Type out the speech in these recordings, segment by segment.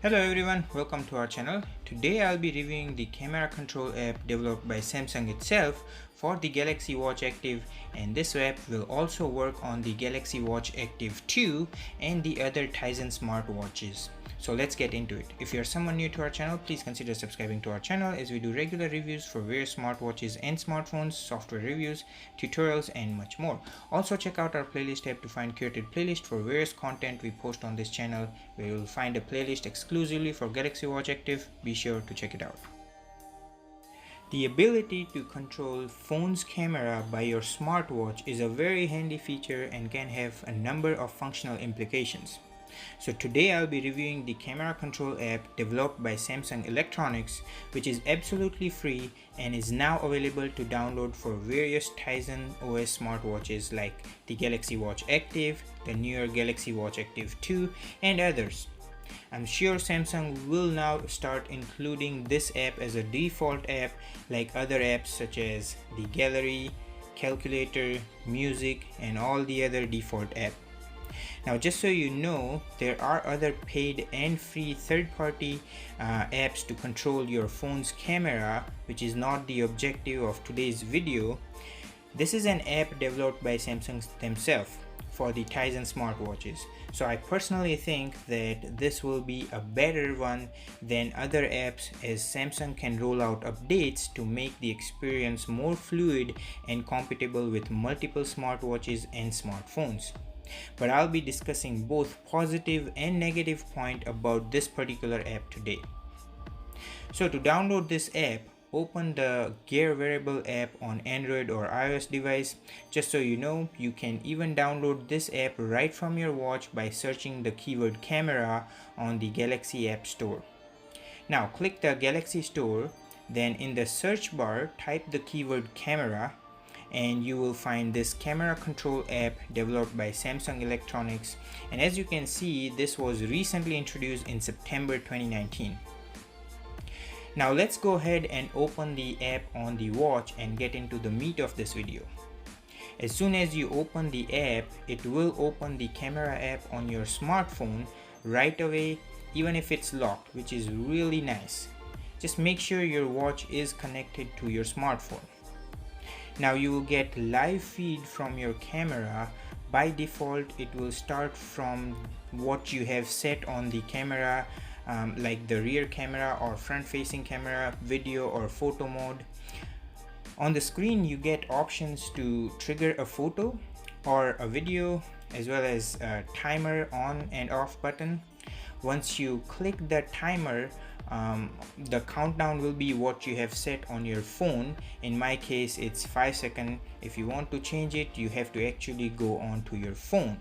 Hello everyone, welcome to our channel. Today I'll be reviewing the camera control app developed by Samsung itself for the Galaxy Watch Active, and this app will also work on the Galaxy Watch Active 2 and the other Tizen smartwatches. So let's get into it. If you're someone new to our channel, please consider subscribing to our channel as we do regular reviews for various smartwatches and smartphones, software reviews, tutorials and much more. Also check out our playlist tab to find curated playlist for various content we post on this channel, where you'll find a playlist exclusively for Galaxy Watch Active. Be sure to check it out. The ability to control phone's camera by your smartwatch is a very handy feature and can have a number of functional implications. So today I'll be reviewing the camera control app developed by Samsung Electronics, which is absolutely free and is now available to download for various Tizen OS smartwatches like the Galaxy Watch Active, the newer Galaxy Watch Active 2 and others. I'm sure Samsung will now start including this app as a default app like other apps such as the gallery, calculator, music and all the other default apps. Now just so you know, there are other paid and free third-party apps to control your phone's camera, which is not the objective of today's video. This is an app developed by Samsung themselves for the Tizen smartwatches. So I personally think that this will be a better one than other apps, as Samsung can roll out updates to make the experience more fluid and compatible with multiple smartwatches and smartphones. But I'll be discussing both positive and negative point about this particular app today. So to download this app, open the Gear Wearable app on Android or iOS device. Just so you know, you can even download this app right from your watch by searching the keyword camera on the Galaxy App Store. Now click the Galaxy Store, then in the search bar type the keyword camera, and you will find this camera control app developed by Samsung Electronics, and as you can see, this was recently introduced in September 2019. Now let's go ahead and open the app on the watch and get into the meat of this video. As soon as you open the app, it will open the camera app on your smartphone right away, even if it's locked, which is really nice. Just make sure your watch is connected to your smartphone. Now you will get live feed from your camera. By default, it will start from what you have set on the camera, like the rear camera or front facing camera, video or photo mode. On the screen you get options to trigger a photo or a video, as well as a timer on and off button. Once you click the timer, the countdown will be what you have set on your phone. In my case it's 5 seconds. If you want to change it, you have to actually go on to your phone.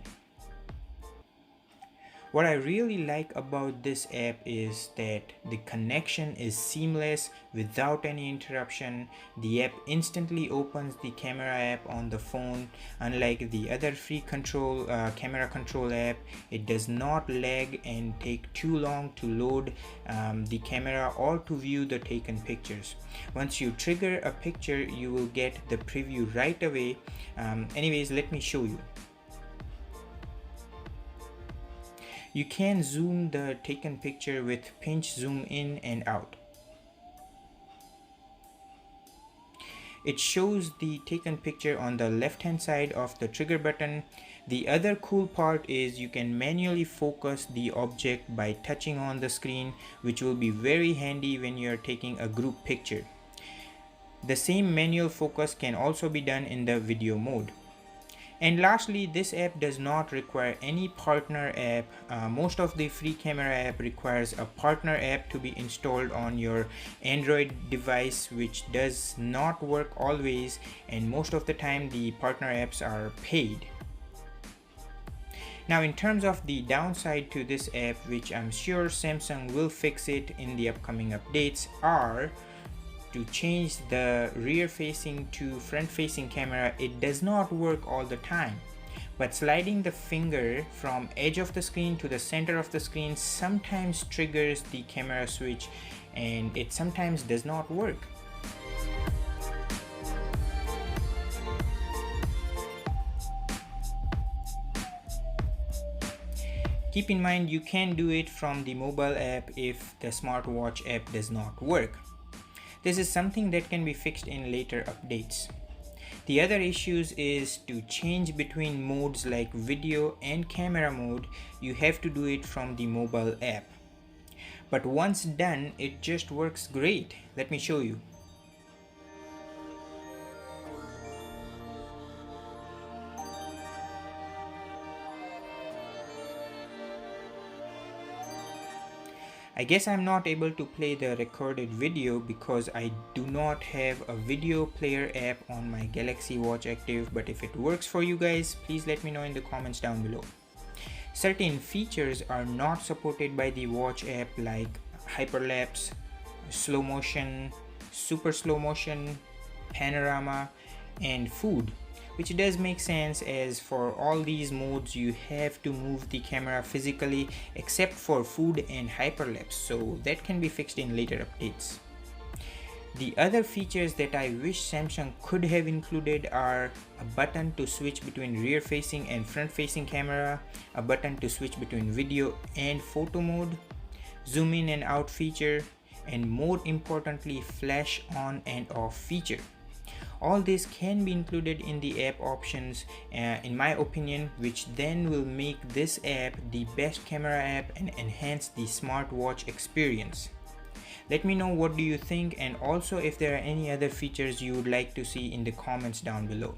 What I really like about this app is that the connection is seamless without any interruption. The app instantly opens the camera app on the phone. Unlike the other free camera control app, it does not lag and take too long to load the camera or to view the taken pictures. Once you trigger a picture, you will get the preview right away. Anyways, let me show you. You can zoom the taken picture with pinch zoom in and out. It shows the taken picture on the left hand side of the trigger button. The other cool part is you can manually focus the object by touching on the screen, which will be very handy when you are taking a group picture. The same manual focus can also be done in the video mode. And lastly, this app does not require any partner app. Most of the free camera app requires a partner app to be installed on your Android device, which does not work always, and most of the time the partner apps are paid. Now in terms of the downside to this app, which I'm sure Samsung will fix it in the upcoming updates, are to change the rear facing to front facing camera. It does not work all the time, but sliding the finger from edge of the screen to the center of the screen sometimes triggers the camera switch, and it sometimes does not work. Keep in mind you can do it from the mobile app if the smartwatch app does not work. This is something that can be fixed in later updates. The other issues is to change between modes like video and camera mode, you have to do it from the mobile app. But once done, it just works great. Let me show you. I guess I'm not able to play the recorded video because I do not have a video player app on my Galaxy Watch Active, but if it works for you guys, please let me know in the comments down below. Certain features are not supported by the watch app like hyperlapse, slow motion, super slow motion, panorama, and food, which does make sense as for all these modes you have to move the camera physically except for food and hyperlapse, so that can be fixed in later updates. The other features that I wish Samsung could have included are a button to switch between rear facing and front facing camera, a button to switch between video and photo mode, zoom in and out feature, and more importantly flash on and off feature. All this can be included in the app options in my opinion, which then will make this app the best camera app and enhance the smartwatch experience. Let me know what do you think, and also if there are any other features you would like to see in the comments down below.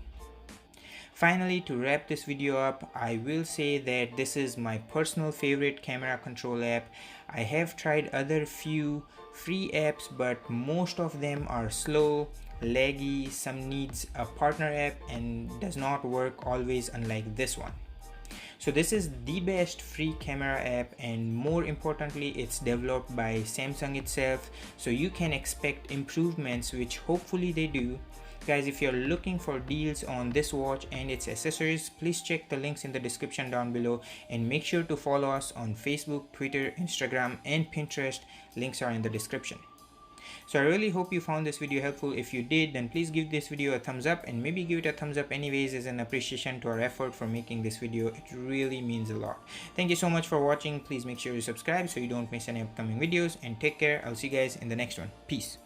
Finally, to wrap this video up, I will say that this is my personal favorite camera control app. I have tried other few free apps, but most of them are slow, laggy, some needs a partner app and does not work always, unlike this one. So this is the best free camera app, and more importantly it's developed by Samsung itself, so you can expect improvements, which hopefully they do. Guys, if you're looking for deals on this watch and its accessories, please check the links in the description down below, and make sure to follow us on Facebook, Twitter, Instagram and Pinterest. Links are in the description. So I really hope you found this video helpful. If you did, then please give this video a thumbs up, and maybe give it a thumbs up anyways as an appreciation to our effort for making this video. It really means a lot. Thank you so much for watching. Please make sure you subscribe so you don't miss any upcoming videos, and take care. I'll see you guys in the next one. Peace.